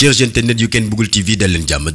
Chers internet yu Ken Bougoul TV dal leen jàmm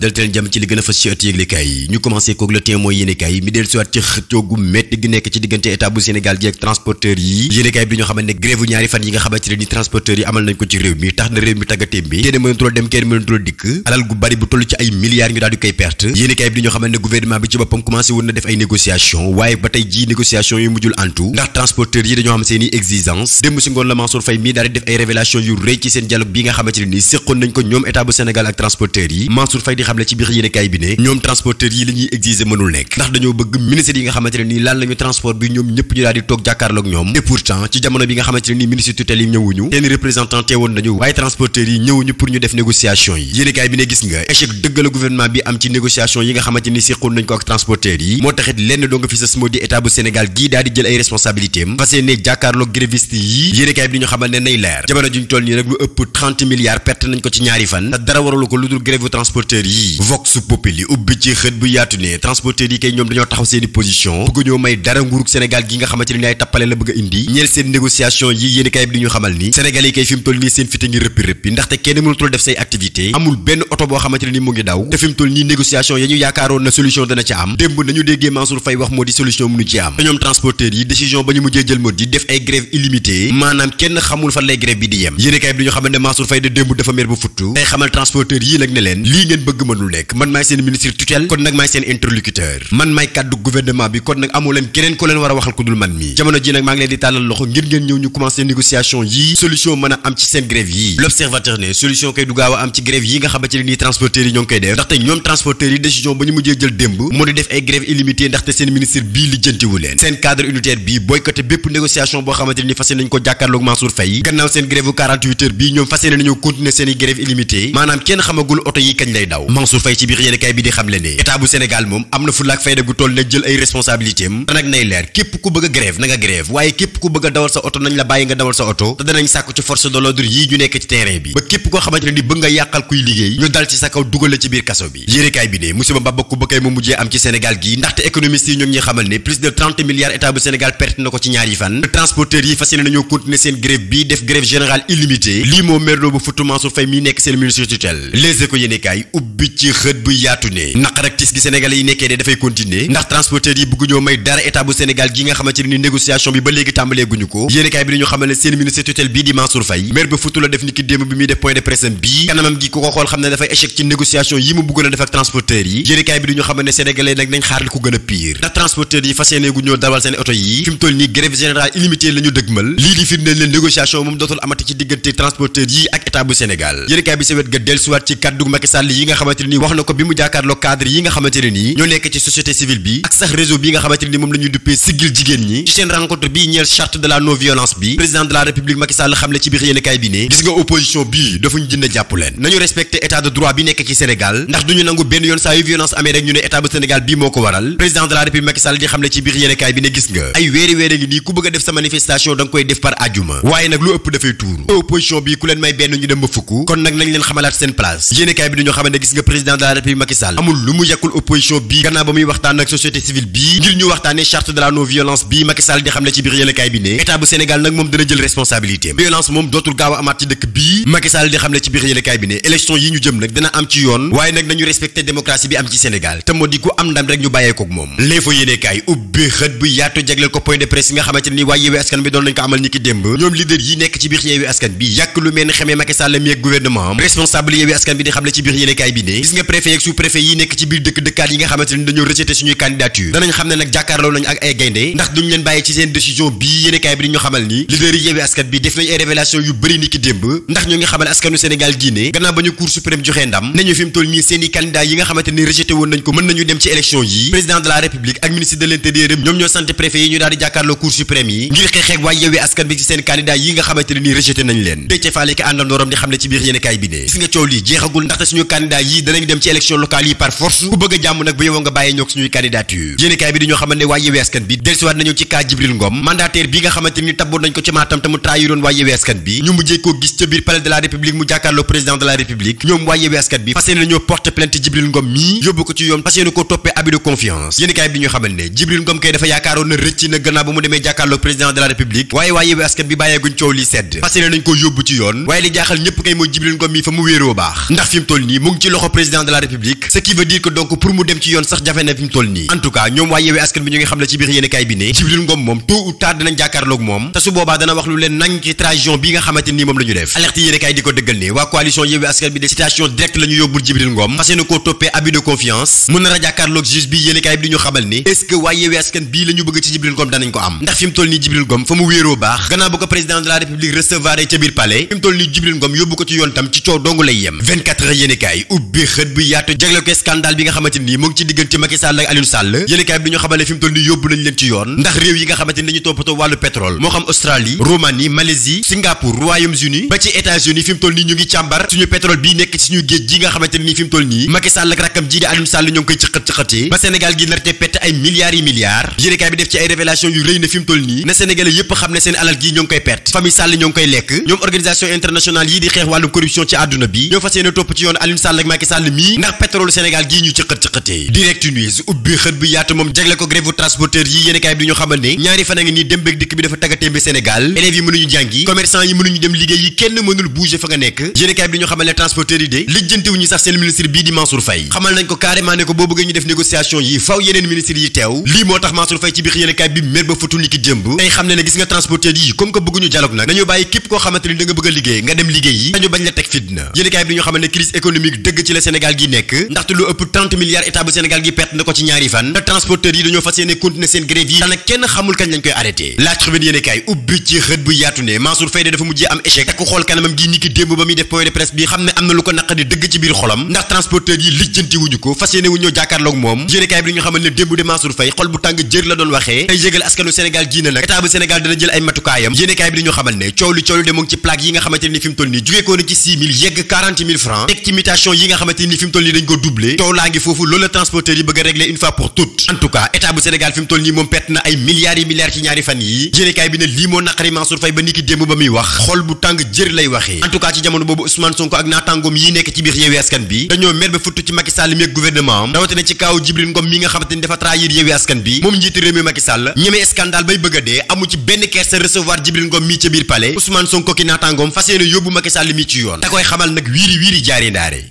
ci li gën a fës ci ëtt yëglekaay yi ñu commencé koog Le Témoin yéenekaay yi mi dellu siwaat ci xëccoo gu metti gi nekk ci diggante état bu Sénégal gi ak transporteurs yi yéenekaay bi dañoo xamante ne grève ñaari fan yi nga xamante ne ni transporteurs yi amal nañ ko ci réew mi tax na réew mi tàggatéem bi kenn mënatul dem kenn mënatul dikk alal gu bari bu toll ci ay milliards ñu daal di koy perte yéenekaay bi dañoo xamante ne gouvernement bi ci boppam commencé woon na def ay négociation waaye ba tey ji négociation yi mujjul antu ndax transporteurs yi dañoo xam seeni exigence démb si ngoon la Mansour Faye mii daal di def ay révélation yu rëy ci seen dialogue bi nga xamante ne ni séqoon nañ ko ñoom état bu Sénégal ak transporteurs yi Mansour Faye di xamle ci biir yéenekaay bi ne ñoom transporteurs yi li ñuy exiger mënul nekk ndax dañoo bëgg ministre yi nga xamante ne nii laal nañu transport bi ñoom ñëpp ñu daal di toog jàkkaarloog ñoom et pourtant ci jamono bi nga xamante ne nii ministre tutelle yi ñëwuñu seen représentant teewoon nañu waaye transporteurs yi ñëwuñu pour ñu def négociation yi yéenekaay bi ne gis nga échec dëgg la gouvernement bi am ci négociation yi nga xamante ni séqoon nañ ko ak transporteurs yi moo taxit lenn doo nga fi sës moo di état bu Sénégal gii daal di jël ay responsabilités am fas yéene jàkkaarloog grévistes yi yéenekaay bi ñu xamal ne nay leer jamono juñ toll nii rek lu ëpp 30 milliards perte nañ ko ci ñaari fan te dara waralu ko lu dul grève transporteurs yi Vox Populi ubbi ci xët bu yaatu ne transporteurs yi kay ñoom dañoo taxaw seeni position bëgg ñoo may dara nguurug Sénégal gi nga xamante ne ni ay tappale la bëgg a indi ñeel seen négociation yi yéenekaay bi di ñu xamal ni Sénégalais yi kay fi mu toll nii seen fite ngi rëppi ndaxte kenn mënutul def say activité amul benn oto boo xamante ne ni mu ngi daw te fi mu toll nii négociation ya ñu yaakaaroon na solution dana ci am démb nañu déggee Mansour Faye wax moo di solution mënu ci am te ñoom transporteurs yi décision ba ñu mujjee jël moo di def ay grève illimitée maanaam kenn xamul fan lay grève bi di yem yéenekaay bi di ñu xamal ne Mansour Faye de démb dafa mer ba futtu tey xamal transporteurs yi nag ne leen lii ngeen bëgg mënul nekk man maay seen ministre tutelle kon nag maay seen interlocuteur man maay kàddu gouvernement bi kon nag amoo leen keneen ko leen war a waxal ku dul man mi jamono ji nag maa ngi leen di tàllal loxo ngir ngeen ñëw ñu commencé négociation yi solution mën a am ci seen grève yi l'observateur ne solution kay du gaaw a am ci grève yi nga xamante ne nii transporteurs yi ñoo ngi koy def ndaxte ñoom transporteurs yi décision ba ñu mujjee jël démb moo di def ay grève illimitée ndaxte seen ministre bii lijjantiwu leen seen cadre unitaire bii boycotté bépp négociation boo xamante ne ni fas yéene nañ ko jàkkaarloog Mansour Faye gannaaw seen grève 48 heures bii ñoom fas yéene nañoo continuer seen i grève illimitée maanaam kenn xamagul oto yi kañ lay daw Mansour Faye ci biir yéenekaay bi di xamle ne état bu Sénégal moom am na fulla ak fayda gu toll ne jël ay responsabilités am te nag nay leer képp ku bëgg a grève na nga grève waaye képp ku bëgg a dawal sa oto nañ la bàyyi nga dawal sa oto te danañ sàkku ci force de l'ordre yii ñu nekk ci terrain bi ba képp koo xamante ne ni bëgg nga yàqal kuy liggéey ñu dal ci sa kaw dugal la ci biir kaso bi yéenekaay bi ne musiba ba bokk ba kay mu mujjee am ci Sénégal gi ndaxte économistes yi ñoom ñi xamal ne plus de 30 milliards état bu Sénégal perte na ko ci ñaari fan transporteurs yi fas yéene nañoo continuer seen grève bi def grève générale illimitée lii moo merloo bu futu Mansour Faye mi nekk seen ministre tutelle Les Échos yéenekaay ubbi ci xët bu yaatu ne naqar ak tis gi Sénégalais yi nekkee de dafay continuer ndax transporteurs yi bëgg ñoo may dara état bu Sénégal gi nga xamante ne ni négociation bi ba léegi tàmbalee guñu ko yéenekaay bi dañu xamal ne seen ministre tutelle bii di Mansour Faye mer ba futu la def ni ki démb bi muy def point de presse bii kanamam gi ku ko xool xam ne dafay échec ci négociation yi mu bëggoon a def ak transporteurs yi yéenekaay bi dañu xamal ne Sénégalais nag nañ xaar li ko gën a pire ndax transporteurs yi fas yéene gu ñoo dawal seen oto yi fi mu toll nii grève générale illimitée la ñu dëgmal lii di firndeel leen négociation moom dootul amati ci diggante transporteurs yi ak état bu Sénégal yéenekaay bi sa wet ga dellusiwaat ci kàddu Macky Sall yi nga xamante ne nii wax na ko bi mu jàkkaarloo cadre yi nga xamante ne nii ñoo nekk ci société civile bi ak sax réseau bi nga xamante ne ni moom la ñuy duppee siggil jigéen ñi ci seen rencontre bii ñeel charte de la non violence bi président de la république Macky Sall xamle ci biir yéenekaay bi ne gis nga opposition bii dafa ñu jënd jàpp leen nañu respecté état de droit bi nekk ci Sénégal ndax duñu nangu benn yoon saa yu violence amee rek ñu ne état bu Sénégal bii moo ko waral président de la république Macky Sall di xamle ci biir yéenekaay bi ne gis nga ay weeri ngi nii ku bëgg a def sa manifestation da nga koy def par àjjuma waaye nag lu ëpp dafay tuuru opposition bi ku leen may benn ñu dem ba fukk kon nag nañ leen xamalaat seen place yéenekaay bi dañoo xamal ne gis nga président de la république Macky Sall amul lu mu yàkkul opposition bi gannaaw ba muy waxtaan ak société civile bii ngir ñu waxtaane charte de la non violence bi Macky Sall di xamle ci biir yéenekaay bi ne état bu Sénégal nag moom dana jël responsabilité violence moom dootul gaaw a amaat ci dëkk bii Macky Sall di xamle ci biir yéenekaay bi ne élection yi ñu jëm nag dana am ci yoon waaye nag nañu respecté démocratie bi am ci Sénégal te moo di ku am ndam rek ñu bàyyee kook moom L'Info yéenekaay ubbi xët bu yaatu jagleel ko point de presse yi nga xamante ne ni waa Yewwi Askan bi doon nañ ko amal ni ki démb ñoom leader yi nekk ci biir Yewwi Askan bi yàq lu mel ni xamee Macky Sall mi ak gouvernement am responsable Yewwi Askan bi di xamle ci biir yéenekaay bi ne gis nga préfet ak sous-préfet yi nekk ci biir dëkkaat yi nga xamante ne dañoo rejeté suñuy candidature danañ xam ne nag jàkkaarloo nañ ak ay gaynde ndax duñ leen bàyyi ci seen décision bii yéenekaay bi di ñu xamal ni leader yi Yewwi Askan bi def nañ ay révélation yu bëri ni ki démb ndax ñoo ngi xamal askanu Sénégal gii ne gannaaw ba ñu Cour suprême joxee ndam nañu fi mu toll nii seen i candidat yi nga xamante ni rejeté woon nañ ko mën nañu dem ci élection yi président de la république ak ministre de l'intérieur ñoom ñoo sant préfet yi ñu daal di jàkkaarloo Cour suprême yi ngir xeexeek waa Yewwi Askan bi ci seen candidat yi nga xamante ne nii rejeté nañ leen Déthié Fall ki àndandooram di xamle ci biir yéenekaay bi ne gis nga coow lii jeexagul ndaxte suñu candidat yi danañ dem ci élection locale yi par force ku bëgg a jàmm nag bu yowoo nga bàyyee ñoog suñuy candidature yéenekaay bi di ñoo xamante ne waa Yewwi Askan bi dellusiwaat nañu ci cas Djibril Ngom mandataire bi nga xamante ni tabboon nañ ko ci Matam te mu trahiroon waa Yewwi Askan bi ñu mujjee koo gis ca biir palais de la République mu jàkkaarloo président de la République ñoom waa Yewwi Askan bi fas yéene nañoo porter plainte Djibril Ngom mii yóbbu ko ci yoon fas yéene koo toppee abus de confiance yéenekaay bi di ñoo xamante ne Djibril Ngom kay dafa yaakaaroon na rëcc na gannaaw ba mu demee jàkkaarloo président de la République waaye waa Yewwi Askan bi bàyyeeguñ coow li sedd fas yéene nañ ko yóbbu ci yoon waaye li jaaxal ñëpp kay mooy Djibril Ngom mii fa mu wéeroo baax ndax fi mu toll nii mu ngi ci loxo président de la République ce qui veut dire que donc pour mu dem ci yoon sax jafe na fi mu toll nii en tout cas ñoom waa Yewwi Askan bi ñu ngi xam ne ci biir yéenekaay bi ne Djibril Ngom moom tôt ou tard dinañ jàkkaarloog moom te su boobaa dana wax lu leen nañ ci trahison bi nga xamante nii moom la ñu def alerte yéenekaay di ko dëggal ne waa coalition Yewwi Askan bi de citation directe la ñu yóbbul Djibril Ngom fas yéene koo toppee abus de confiance mën na a jàkkaarloog juge bi yéenekaay bi di ñu xamal ni est-ce que waa Yewwi Askan bii la ñu bëgg ci Djibril Ngom danañ ko am ndax fi mu toll nii Djibril Ngom fa mu wéeroo baax gannaaw bu ko président de la République recevoir ca biir palais fi mu toll nii Djibril Ngom yóbbu ko ci yoon tam ci coow dong lay yem 24 heures yéenekaay ubbi xët bu yaatu jagle ko scandale bi nga xamante ni mu ngi ci diggante Macky Sall ak Aliou Sall yéenekaay bi di ñu xamal ne fi mu toll nii yóbbu nañ leen ci yoon ndax réew yi nga xamante ni dañuy toppatoo wàllu pétrole moo xam Australie Roumanie Malaisie Singapour Royaume-Uni ba ci États-Unis fi mu toll nii ñu ngi càmbar suñu pétrole bii nekk ci suñu géej gi nga xamante ni fi mu toll nii Macky Sall ak rakkam ji di Aliou Sall ñoo ngi koy cëqat-cëqatee ba Sénégal gi narte pett ay milliards yi milliards yéenekaay bi def ci ay révélation yu rëy na fi mu toll nii na Sénégalais yépp xam ne seen alal gi ñoo ngi koy perte famille Sall ñoo ngi koy lekk ñoom organisation internationale yi di xeex wàllum corruption ci àdduna bi ñoo fas yéene topp ci yoon Aliou Sall ak Macky Sall mii ndax pétrole Sénégal gii ñu cëqat-cëqatee Direct News ubbi xët bu yaatu moom jagle ko grève transporteur yi yéenekaay bi di ñu xamal ne ñaari fan a ngi nii dem beeg dikk bi dafa taggatémbe Sénégal élèves yi mënuñu jàngi commerçant yi mënuñu dem liggéey yi kenn mënul bouger fa nga nekk yéenekaay bi di ñu xamal ne transporteurs yi de lijjantiwuñu sax seen ministre bii di Mansour Faye xamal nañ ko carrément ne ko boo bëggee ñu def négociation yi faw yeneen ministres yi teew lii moo tax Mansour Faye ci biir yéenekaay bi mer ba futu ni ki démb tey xam ne ne gis nga transporteurs yi comme que bëgguñu dialogue nag nañu bàyyi képp koo xamante ni da nga bëgg a liggéey nga dem liggéey yi dañu bañ la teg fitna yéenekaay bi di ñu xamal ne crise économique dëgg ci la Sénégal gi nekk ndaxte lu ëpp 30 milliards état bu Sénégal gi perte na ko ci ñaari fan te transporteurs yi dañoo fas yéene continuer seen grève yi nag kenn xamul kañ lañ koy arrêté laaj xëbét yéenekaay ubbi ci xët bu yaatu ne Mansour Faye de dafa mujjee am échec ak xool kanamam gi ni ki démb ba muy def point de presse bi xam ne am na lu ko naqadi dëgg ci biir xolam ndax transporteurs yi lijjanti wuñu ko fas yéene wu ñoo jàkkaarloog moom yéenekaay bi dañu xamal ne démb de Mansour Faye xol bu tàng jër la doon waxee tey yëgal askanu Sénégal ji na nag état bu Sénégal dana jël ay matukaayam yéenekaay bi dañu xamal ne coow li de mu ngi ci plaque yi nga xamante ni fi mu toll nii jugee ko na ci 6 000 yegg 40 000 francs teg ci mutation yi nga xamante ni fi mu toll nii dañ ko doublé coow laa ngi foofu loolu la transporteurs yi bëgg a régler une fois pour toutes en tout cas état bu Sénégal fi mu toll nii moom perte na ay milliards yi milliards ci ñaari fan yi yéenekaay bi ne lii moo naqari Mansour Faye ba niki démb ba muy wax xol bu tàng jër lay waxee en tout cas ci jamono boobu Ousmane Sonko ak naataangoom yi nekk ci biir Yewwi Askan bi dañoo mer ba futtu ci Macky Sall mi ak gouvernement am rawatina ci kaaw Djibril Ngom mi nga xamante ni dafa trahir Yewwi Askan bi moom njiitu réew mi Macky Sall ñemee scandale bay bëgg a dee amu ci benn kersa recevoir Djibril Ngom mii ca biir palais Ousmane Sonko ki naataangoom fas yéene yóbbu Macky Sall mi ci yoon da koy xamal nag wiiri jaari ndaare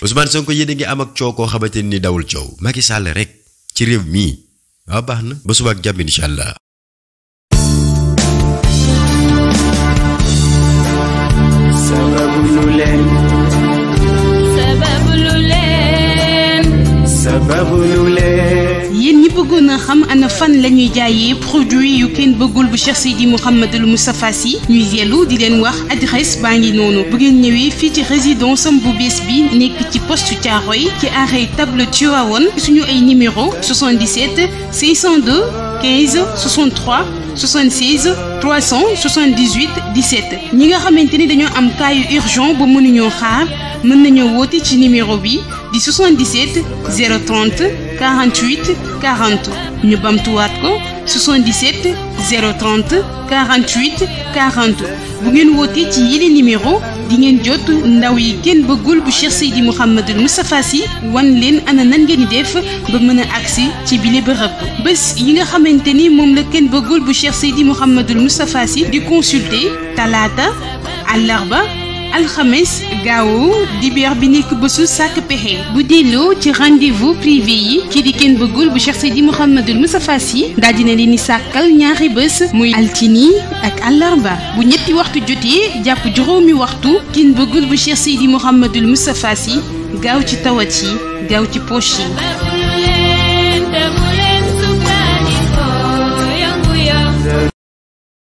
Ousmane Sonko yéen a ngi am ak coow koo xamante ni dawul coow Macky Sall rek ci réew mii waaw baax na ba suba ak jàmm incha allah. yéen ñi bëggoon a xam ana fan la ñuy jaayee produit yu kenn bëggul bu Cheikh Seydi Mouhamadul Moustapha Sy ñuy yellu di leen wax adresse baa ngi noonu bu ngeen ñëwee fii ci résidence am bu bees bi nekk ci poste Thiaroye ci arrêt table Tivaouane suñu ay numéro 77 502 15 63 76 378 17 ñi nga xamante ni dañoo am cas yu urgent ba mënuñoo xaar mën nañoo woote ci numéro bi di 77 030 48 40 ñu bamtuwaat ko 77 030 48 40 bu ngeen wootee ci yile numéro di ngeen jot ndaw yi kenn bëggul bu Cheikh Seydi Mouhamadul Moustapha Sy wan leen ana nan ngeen di def ba mën a agsi ci bile bërëb bés yi nga xamante ni moom la kenn bëggul bu Cheikh Seydi Mouhamadul Moustapha Sy di consulter talaata àllarba alxames gaawu dibéer bi nekk bésu sàkk pexe bu delloo ci rendez-vous privé yi kii di kenn bëggul bu Cheikh Seydi Mouhamadul Moustapha Sy daal dina leen di sàkkal ñaari bés muy altini ak àllarba bu ñetti waxtu jotee jàpp juróomi waxtu kenn bëggul bu Cheikh Seydi Mouhamadul Moustapha Sy gaaw ci tawat yi gaaw ci poche yi